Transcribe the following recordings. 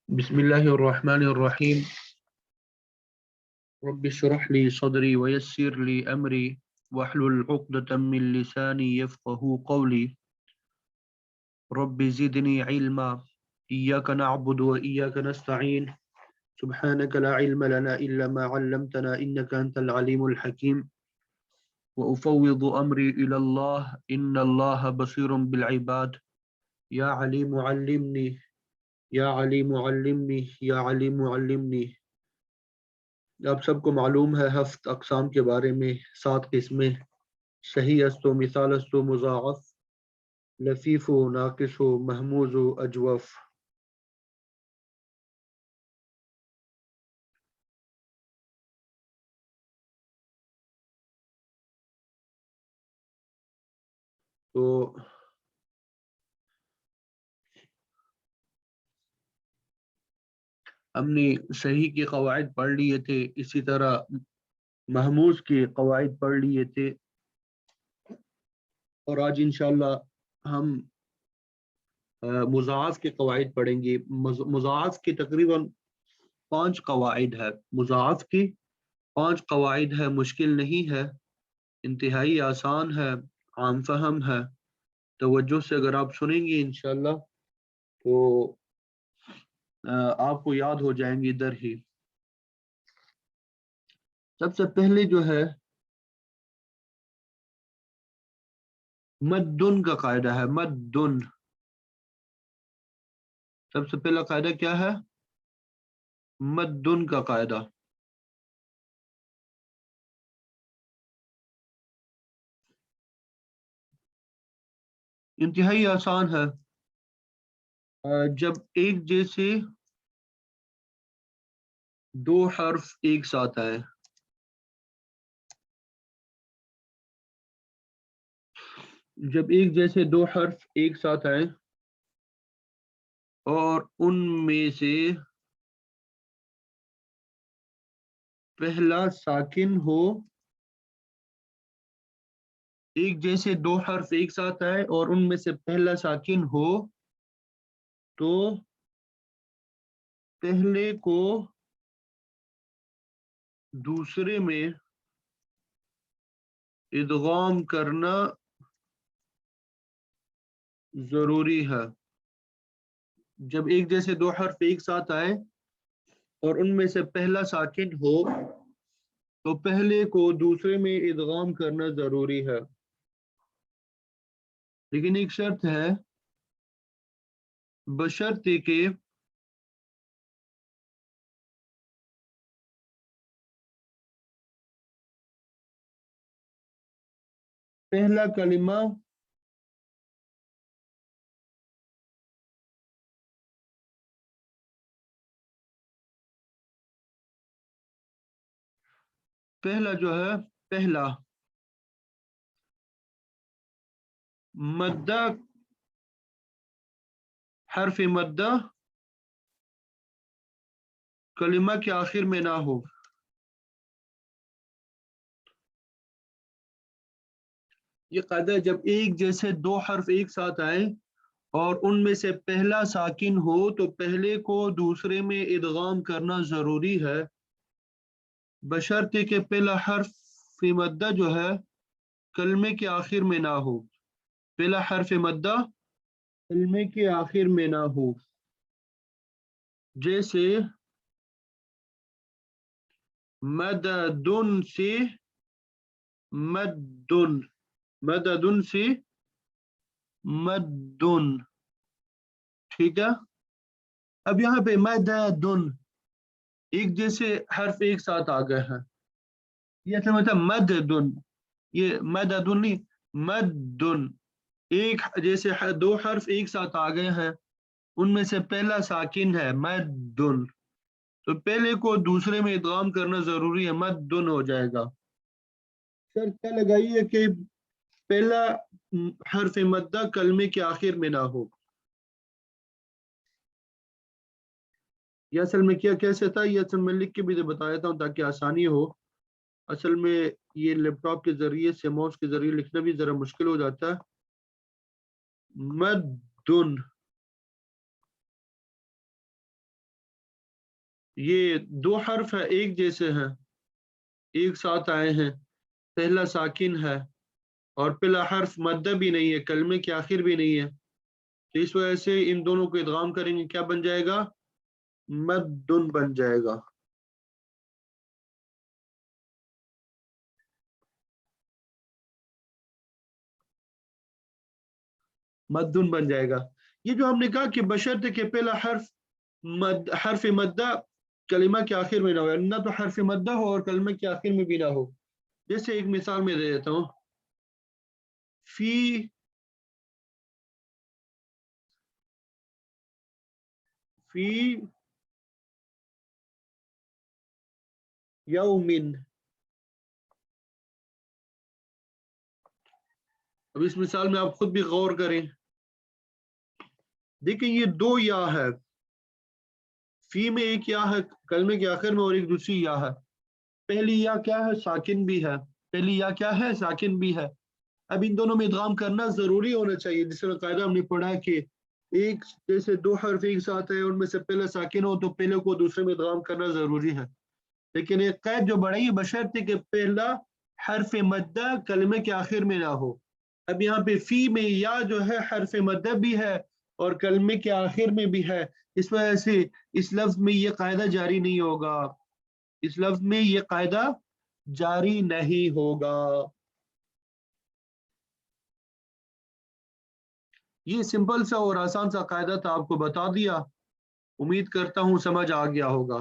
بسم الله الرحمن الرحيم. رب اشرح لي صدري ويسر لي أمري واحلل عقدة من لساني يفقه قولي. رب زدني علما. إياك نعبد وإياك نستعين. سبحانك لا علم لنا إلا ما علمتنا إنك أنت العليم الحكيم. وأفوض أمري إلى الله إن الله بصير بالعباد. يا عليم علمني. يا عليم علمني. يا عليم علمني. آپ سب کو معلوم ہے ہفت اقسام کے بارے میں 7 قسمیں صحیح است و مثال است و مضاعف لفیف و ناقص و محموز و اجوف. تو ہم نے صحیح کے قواعد پڑھ لیے تھے، اسی طرح محموز کے قواعد پڑھ لیے تھے، اور آج انشاءاللہ ہم مضاعف کے قواعد پڑھیں گے. مضاعف کے تقریباً 5 قواعد ہے. مضاعف کی 5 قواعد ہے، مشکل نہیں ہے، انتہائی آسان ہے، عام فہم ہے. توجہ سے اگر آپ سنیں گے انشاءاللہ تو آپ کو یاد ہو جائیں گے ادھر ہی. سب سے پہلے جو ہے مدن کا قاعدہ ہے. مدن سب سے پہلا قاعدہ کیا ہے؟ مدن کا قاعدہ. انتہائی آسان ہے. جب ایک جیسے 2 حرف ایک ساتھ آئے، جب ایک جیسے 2 حرف ایک ساتھ آئے اور ان میں سے پہلا ساکن ہو، ایک جیسے 2 حرف ایک ساتھ آئے اور ان میں سے پہلا ساکن ہو تو پہلے کو دوسرے میں ادغام کرنا ضروری ہے. جب ایک جیسے 2 حرف ایک ساتھ آئے اور ان میں سے پہلا ساکن ہو تو پہلے کو دوسرے میں ادغام کرنا ضروری ہے. لیکن ایک شرط ہے، بشرطے کہ پہلا کلمہ پہلا جو ہے پہلا مدہ حرف مدہ کلمہ کے آخر میں نہ ہو. یہ قاعدہ ہے، جب ایک جیسے 2 حرف ایک ساتھ آئیں اور ان میں سے پہلا ساکن ہو تو پہلے کو دوسرے میں ادغام کرنا ضروری ہے، بشرطے کہ پہلا حرف مدہ جو ہے کلمے کے آخر میں نہ ہو. پہلا حرف مدہ کلمے کے آخر میں نہ ہو. جیسے مددن سے مدن، مددن سے مدن، ٹھیک ہے. اب یہاں پہ مددن ایک جیسے حرف ایک ساتھ آ گئے ہیں، یہ اصل میں تھا مددن، یہ مددن نہیں، مدن. ایک جیسے 2 حرف ایک ساتھ آ گئے ہیں، ان میں سے پہلا ساکن ہے مدن، تو پہلے کو دوسرے میں ادغام کرنا ضروری ہے، مدن ہو جائے گا. شرط کیا لگائی ہے کہ پہلا حرف مدہ کلمے کے آخر میں نہ ہو. یہ اصل میں کیا کیسے تھا، یہ اصل میں لکھ کے بھی بتا دیتا ہوں تاکہ آسانی ہو. اصل میں یہ لیپ ٹاپ کے ذریعے سے ماؤس کے ذریعے لکھنا بھی ذرا مشکل ہو جاتا ہے. مدن یہ دو حرف ہے ایک جیسے ہیں، ایک ساتھ آئے ہیں، پہلا ساکن ہے اور پہلا حرف مدہ بھی نہیں ہے، کلمے کے آخر بھی نہیں ہے، تو اس وجہ سے ان دونوں کو ادغام کریں گے، کیا بن جائے گا؟ مدن بن جائے گا۔ مدن بن جائے گا۔ یہ جو ہم نے کہا کہ بشرط کہ پہلا حرف مدہ کلمہ کے آخر میں نہ ہو، نہ تو حرف مدہ ہو اور کلمہ کے آخر میں بھی نہ ہو۔ جیسے ایک مثال میں دے دیتا ہوں، فی یومن، اب اس مثال میں آپ خود بھی غور کریں، دیکھیں یہ دو یا ہے، فی میں ایک یا ہے کلمے کے آخر میں اور ایک دوسری یا ہے، پہلی یا کیا ہے؟ ساکن بھی ہے، پہلی یا کیا ہے؟ ساکن بھی ہے۔ اب ان دونوں میں ادغام کرنا ضروری ہونا چاہیے، جس طرح قاعدہ ہم نے پڑھا کہ ایک جیسے دو حرف ایک ساتھ ہے ان میں سے پہلا ساکن ہو تو پہلے کو دوسرے میں ادغام کرنا ضروری ہے، لیکن ایک قید جو بڑھائی بشرط کہ پہلا حرف مدہ کلمے کے آخر میں نہ ہو۔ اب یہاں پہ فی میں یا جو ہے حرف مدہ بھی ہے اور کلمے کے آخر میں بھی ہے، اس وجہ سے اس لفظ میں یہ قاعدہ جاری نہیں ہوگا، اس لفظ میں یہ قاعدہ جاری نہیں ہوگا۔ یہ سمپل سا اور آسان سا قاعدہ تھا، آپ کو بتا دیا، امید کرتا ہوں سمجھ آ گیا ہوگا،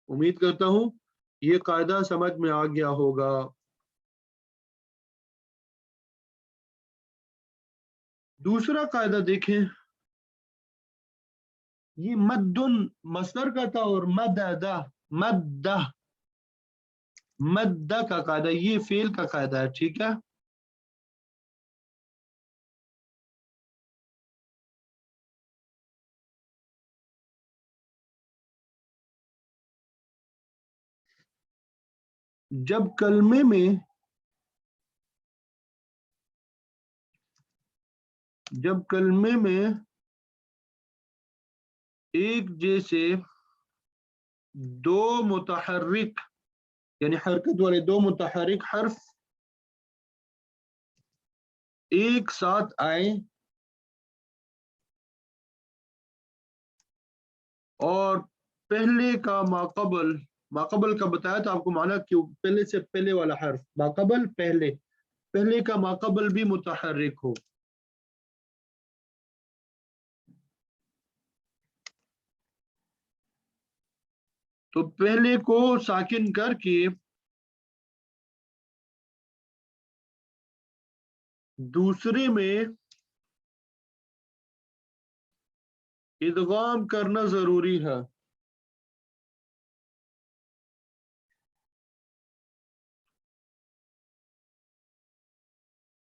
امید کرتا ہوں یہ قاعدہ سمجھ میں آ گیا ہوگا۔ دوسرا قاعدہ دیکھیں، یہ مدن مصدر کا تھا اور مددہ مدہ مدہ کا قاعدہ، یہ فعل کا قاعدہ ہے، ٹھیک ہے؟ جب کلمے میں ایک جیسے دو متحرک یعنی حرکت والے دو متحرک حرف ایک ساتھ آئیں اور پہلے کا ماقبل کا بتایا تھا آپ کو معنی، کیوں پہلے سے پہلے والا حرف ماقبل، پہلے کا ماقبل بھی متحرک ہو، تو پہلے کو ساکن کر کے دوسرے میں ادغام کرنا ضروری ہے۔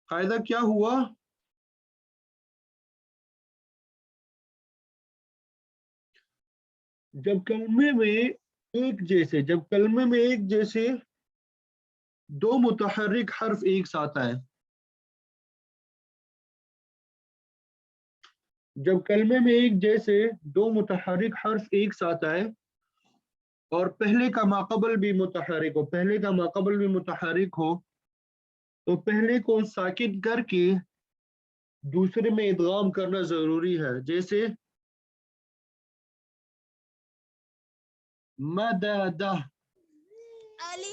قاعدہ کیا ہوا؟ جب کلمے میں ایک جیسے دو متحرک حرف ایک ساتھ آئے، جب کلمے میں ایک جیسے دو متحرک حرف ایک ساتھ آئے اور پہلے کا ماقبل بھی متحرک ہو تو پہلے کو ساکن کر کے دوسرے میں ادغام کرنا ضروری ہے، جیسے مددہ، علی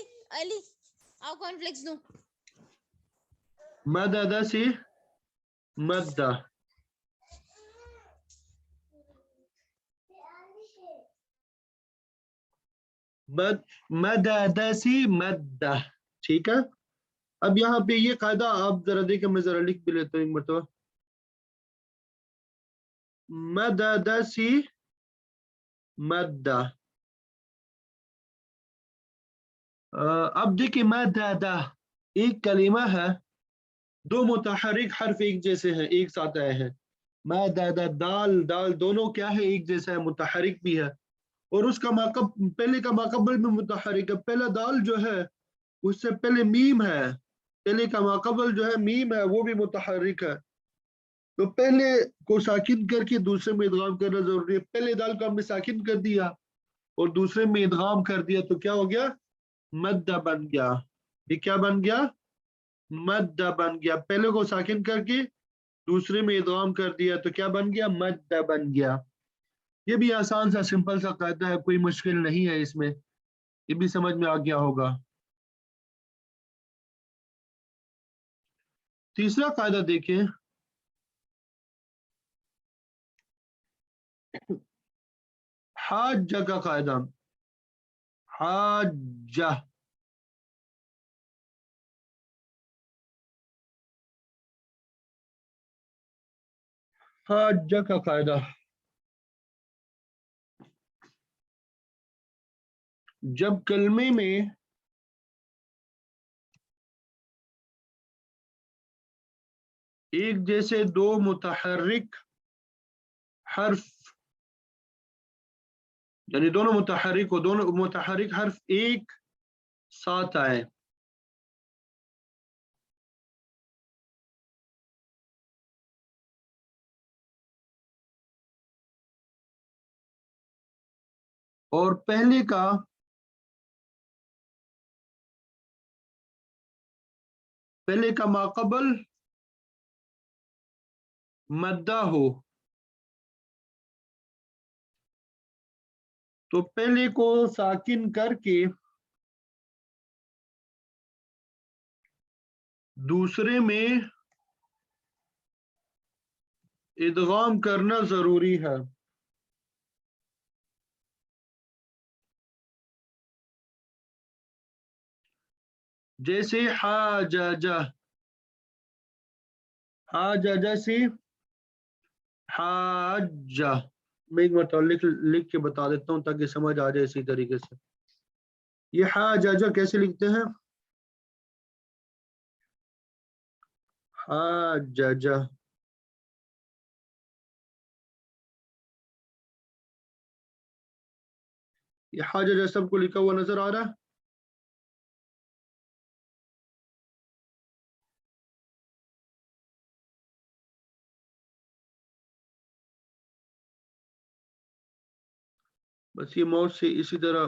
آؤ کارن فلیکس دو، مددہ سے مدہ، مددہ سے مدہ، ٹھیک ہے؟ اب یہاں پہ یہ قاعدہ آپ ذرا دیکھیں، میں ذرا لکھ بھی لیتا ہوں ایک مرتبہ، مددہ سے مدہ، اب دیکھیں مددہ ایک کلمہ ہے، دو متحرک حرف ایک جیسے ہیں ایک ساتھ آئے ہیں، مددہ دال دونوں کیا ہے؟ ایک جیسا ہے، متحرک بھی ہے، اور اس کا پہلے کا ماقبل بھی متحرک ہے، پہلا دال جو ہے اس سے پہلے میم ہے، پہلے کا ماقبل جو ہے میم ہے وہ بھی متحرک ہے، تو پہلے کو ساکن کر کے دوسرے میں ادغام کرنا ضروری ہے. پہلے دال کو ہم نے ساکن کر دیا اور دوسرے میں ادغام کر دیا تو کیا ہو گیا؟ مد بن گیا. یہ کیا بن گیا؟ مد بن گیا. پہلے کو ساکن کر کے دوسرے میں ادغام کر دیا تو کیا بن گیا؟ مد بن گیا. یہ بھی آسان سا سمپل سا قاعدہ ہے، کوئی مشکل نہیں ہے اس میں، یہ بھی سمجھ میں آ گیا ہوگا. تیسرا قاعدہ دیکھیں، حاجہ کا قاعدہ. حاجہ حاجہ کا قاعدہ. جب کلمے میں ایک جیسے دو متحرک حرف، یعنی دونوں متحرک ہو، دونوں متحرک حرف ایک ساتھ آئے، اور پہلے کا ماقبل مدہ ہو، تو پہلے کو ساکن کر کے دوسرے میں ادغام کرنا ضروری ہے. جیسے حاجہ، حاجہ سے حاجہ. میں ایک مرتبہ لکھ کے بتا دیتا ہوں تاکہ سمجھ آ جائے اسی طریقے سے. یہ حاجہ کیسے لکھتے ہیں؟ حاجہ. یہ حاجہ سب کو لکھا ہوا نظر آ رہا ہے؟ بس یہ ماؤس سے اسی طرح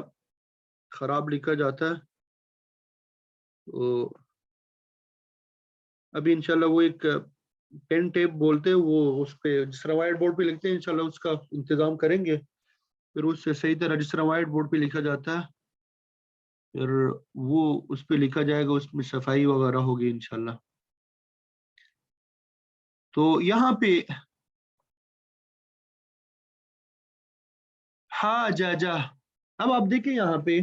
خراب لکھا جاتا ہے. تو ابھی انشاءاللہ وہ ایک پین ٹیپ بولتے ہیں، وہ اس پہ جس طرح وائٹ بورڈ پہ لکھتے ہیں انشاءاللہ اس کا انتظام کریں گے، پھر اس سے صحیح طرح جس طرح وائٹ بورڈ پہ لکھا جاتا ہے پھر وہ اس پہ لکھا جائے گا، اس میں صفائی وغیرہ ہوگی انشاءاللہ. تو یہاں پہ حاجہ، اب آپ دیکھیں یہاں پہ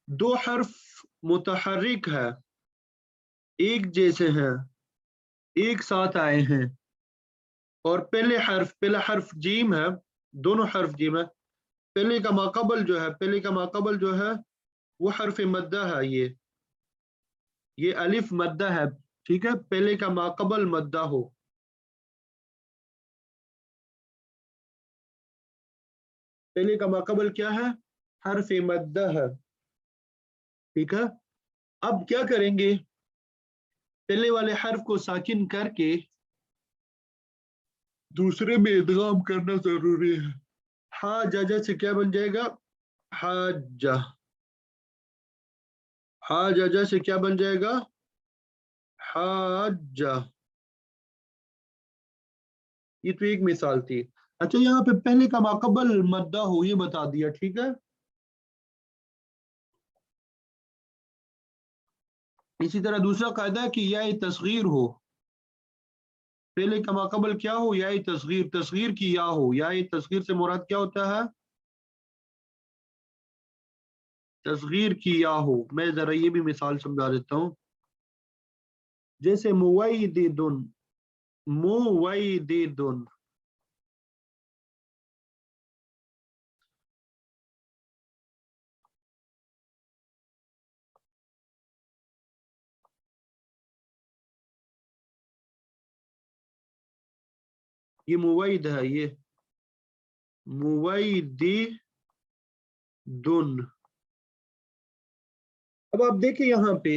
دو حرف متحرک ہے، ایک جیسے ہیں، ایک ساتھ آئے ہیں، اور پہلا حرف جیم ہے، دونوں حرف جیم ہے. پہلے کا ماقبل جو ہے وہ حرف مدہ ہے، یہ الف مدہ ہے، ٹھیک ہے. پہلے کا ماقبل مدہ ہو، پہلے کا ماقبل کیا ہے؟ حرف مدہ ہے، ٹھیک ہے. اب کیا کریں گے؟ پہلے والے حرف کو ساکن کر کے دوسرے میں ادغام کرنا ضروری ہے. حاجہ سے کیا بن جائے گا؟ حاجہ. حاجہ سے کیا بن جائے گا؟ حاجہ. یہ تو ایک مثال تھی. اچھا یہاں پہ پہلے کا ماقبل مدہ ہو یہ بتا دیا، ٹھیک ہے. اسی طرح دوسرا قاعدہ ہے کہ یا تصغیر ہو، پہلے کا ماقبل کیا ہو؟ یا تصغیر کی یا ہو. یا تصغیر سے مراد کیا ہوتا ہے؟ تصغیر کی یا ہو. میں ذرا یہ بھی مثال سمجھا دیتا ہوں. جیسے مویدن، مویدن، یہ موید ہے، یہ مویدن. اب آپ دیکھیں یہاں پہ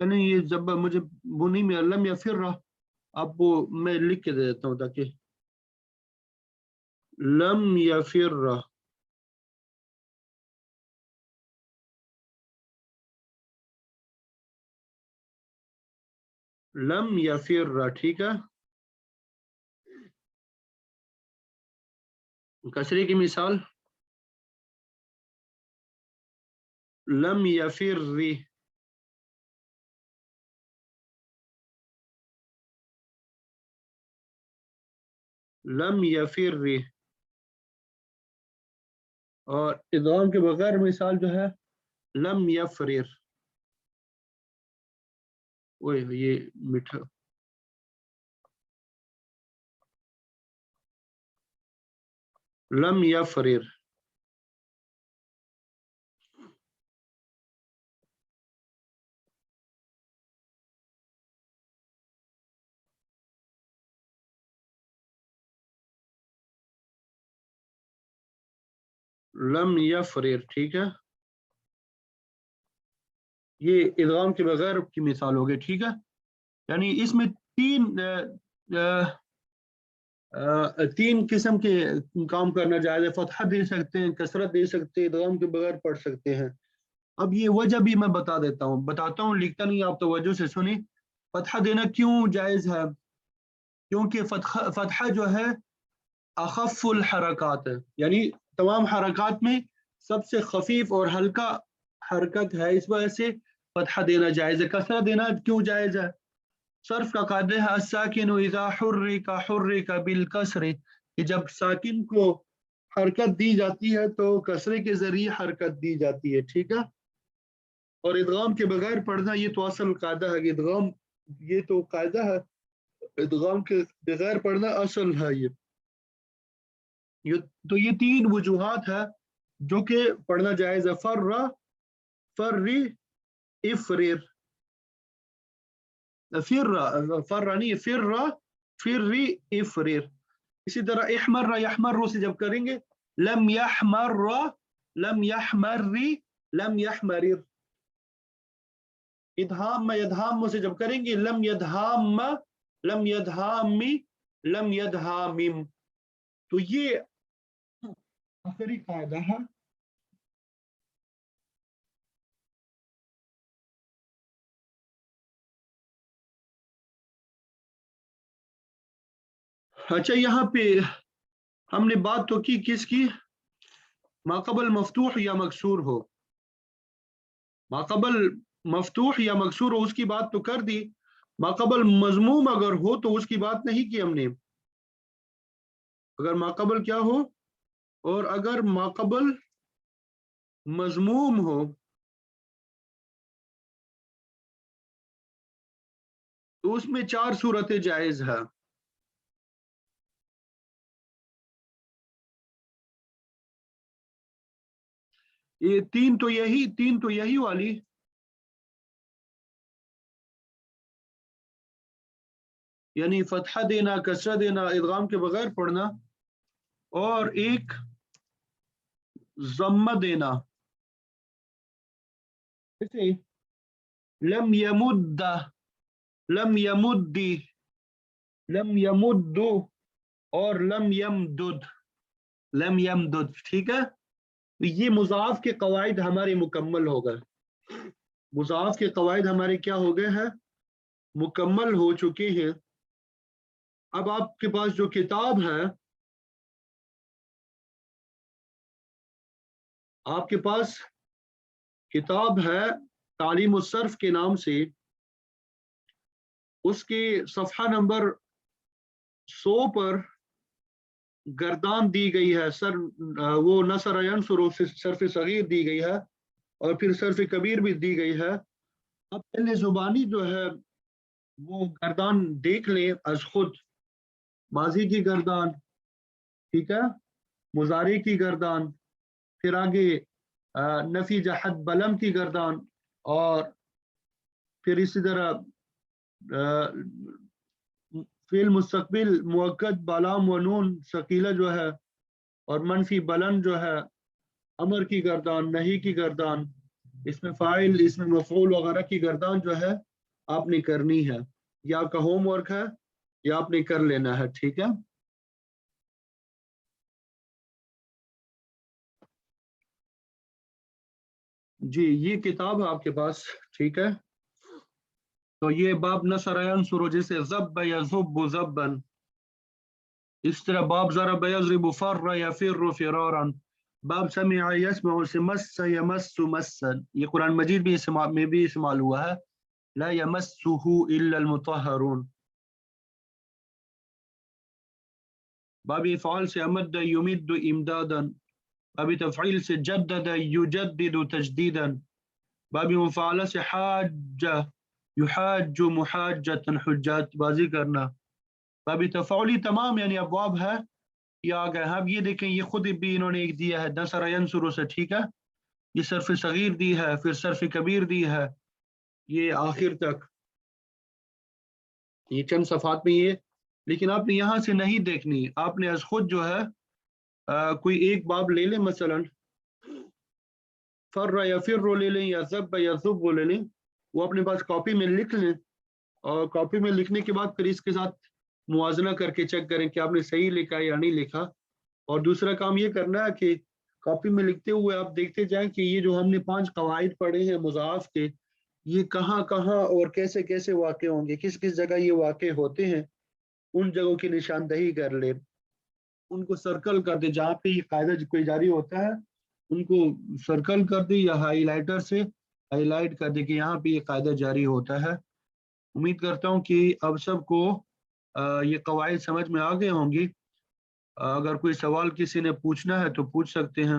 نہیں یہ جب مجھے بنی میں لم یفر اب وہ میں لکھ کے دے دیتا ہوں تاکہ لم یفر لم یفر ٹھیک ہے. کسرے کی مثال لم یفر لم یفر اور ادغام کے بغیر مثال جو ہے لم یفرر. اوئے یہ میٹھا لم یفرر لم یفرر ٹھیک ہے. یہ ادغام کے بغیر کی مثال ہو گئی ٹھیک ہے. یعنی اس میں تین قسم کے کام کرنا جائز ہے. فتحہ دے سکتے ہیں, کسرت دے سکتے ہیں, ادغام کے بغیر پڑھ سکتے ہیں. اب یہ وجہ بھی میں بتاتا ہوں لکھتا نہیں, آپ توجہ سے سنیں. فتحہ دینا کیوں جائز ہے؟ کیونکہ فتحہ جو ہے اخف الحرکات ہے, یعنی تمام حرکات میں سب سے خفیف اور ہلکا حرکت ہے, اس وجہ سے فتحہ دینا جائز ہے. کسرہ دینا کیوں جائز ہے؟ صرف کا قاعدہ ہے الساکن اذا حرک حرک بالکسر, کہ جب ساکن کو حرکت دی جاتی ہے تو کسرے کے ذریعے حرکت دی جاتی ہے ٹھیک ہے. اور ادغام کے بغیر پڑھنا یہ تو اصل قاعدہ ہے. ادغام یہ تو قاعدہ ہے, ادغام کے بغیر پڑھنا اصل ہے. تو یہ تین وجوہات ہے جو کہ پڑھنا جائز ہے. فرری افرر فرری افرر. اسی طرح احمر یحمر سے جب کریں گے لم یحمر لم یحمری لم یحمرر. ادھام یدھام سے جب کریں گے لم یدھام لم یدھامی لم یدھامم. تو یہ آخری قاعدہ ہے. اچھا یہاں پہ ہم نے بات تو کی کس کی؟ ماقبل مفتوح یا مکسور ہو. ماقبل مفتوح یا مکسور ہو اس کی بات تو کر دی. ماقبل مضموم اگر ہو تو اس کی بات نہیں کی ہم نے. اگر ماقبل کیا ہو, اور اگر ماقبل مضموم ہو تو اس میں 4 صورتیں جائز ہے. یہ تین تو یہی والی, یعنی فتحہ دینا, کسرہ دینا, ادغام کے بغیر پڑھنا, اور ایک ضمہ دینا. جیسے لم یمد لم یمدی لم یمد اور لم یمدد ٹھیک ہے. یہ مضاف کے قواعد ہمارے مکمل ہو گئے. مضاف کے قواعد ہمارے کیا ہو گئے ہیں؟ مکمل ہو چکے ہیں. اب آپ کے پاس جو کتاب ہے, آپ کے پاس کتاب ہے تعلیم الصرف کے نام سے, اس کے صفحہ نمبر 100 پر گردان دی گئی ہے. وہ نصر ینصر صرف صغیر دی گئی ہے, اور پھر صرف کبیر بھی دی گئی ہے. اب پہلے زبانی جو ہے وہ گردان دیکھ لیں از خود. ماضی کی گردان ٹھیک ہے, مضارع کی گردان, پھر آگے نفی جہد بلم کی گردان, اور پھر اسی طرح فعل مستقبل مؤکد بلام و نون ثقیلہ جو ہے, اور منفی بلند جو ہے, امر کی گردان, نہی کی گردان, اس میں فاعل, اس میں مفعول وغیرہ کی گردان جو ہے آپ نے کرنی ہے، یا آپ کا ہوم ورک ہے یا آپ نے کر لینا ہے، ٹھیک ہے؟ جی یہ کتاب ہے آپ کے پاس، ٹھیک ہے؟ تو یہ باب نصر ینصر جسے ضب یضب ضبا، اس طرح باب ضرب یضرب فر یفر فرارا، باب سمع یسمع مس یمس مسا، یہ قرآن مجید میں بھی استعمال ہوا ہے، لا یمسہ الا المطہرون۔ باب افعال سے امد یمد امدادا، باب تفعیل سے جدد یجدد تجدیدا، باب مفعلہ سے حاج یحاج محاجتا حجات بازی کرنا، باب تفعلی تمام یعنی ابواب ہے یہ آ گئے ہیں۔ اب یہ دیکھیں یہ خود بھی انہوں نے ایک دیا ہے نصر ینصر سے، ٹھیک ہے؟ یہ صرف صغیر دی ہے، پھر صرف کبیر دی ہے، یہ آخر تک یہ چند صفحات میں یہ، لیکن آپ نے یہاں سے نہیں دیکھنی، آپ نے از خود جو ہے کوئی ایک باب لے لیں، مثلا فر یا فر لے لیں یا ضب یا ضب لے لیں، وہ اپنے پاس کاپی میں لکھ لیں، اور کاپی میں لکھنے کے بعد پھر اس کے ساتھ موازنہ کر کے چیک کریں کہ آپ نے صحیح لکھا یا نہیں لکھا۔ اور دوسرا کام یہ کرنا ہے کہ کاپی میں لکھتے ہوئے آپ دیکھتے جائیں کہ یہ جو ہم نے 5 قواعد پڑھے ہیں مضاعف کے، یہ کہاں کہاں اور کیسے کیسے واقع ہوں گے، کس کس جگہ یہ واقع ہوتے ہیں، ان جگہوں کی نشاندہی کر لیں، ان کو سرکل کر دے، جہاں پہ یہ قاعدہ کوئی جاری ہوتا ہے ان کو سرکل کر دے یا ہائی لائٹر سے ہائی لائٹ کر دے کہ یہاں پہ یہ قاعدہ جاری ہوتا ہے۔ امید کرتا ہوں کہ اب سب کو یہ قواعد سمجھ میں آ گئے ہوں گی۔ اگر کوئی سوال کسی نے پوچھنا ہے تو پوچھ سکتے ہیں۔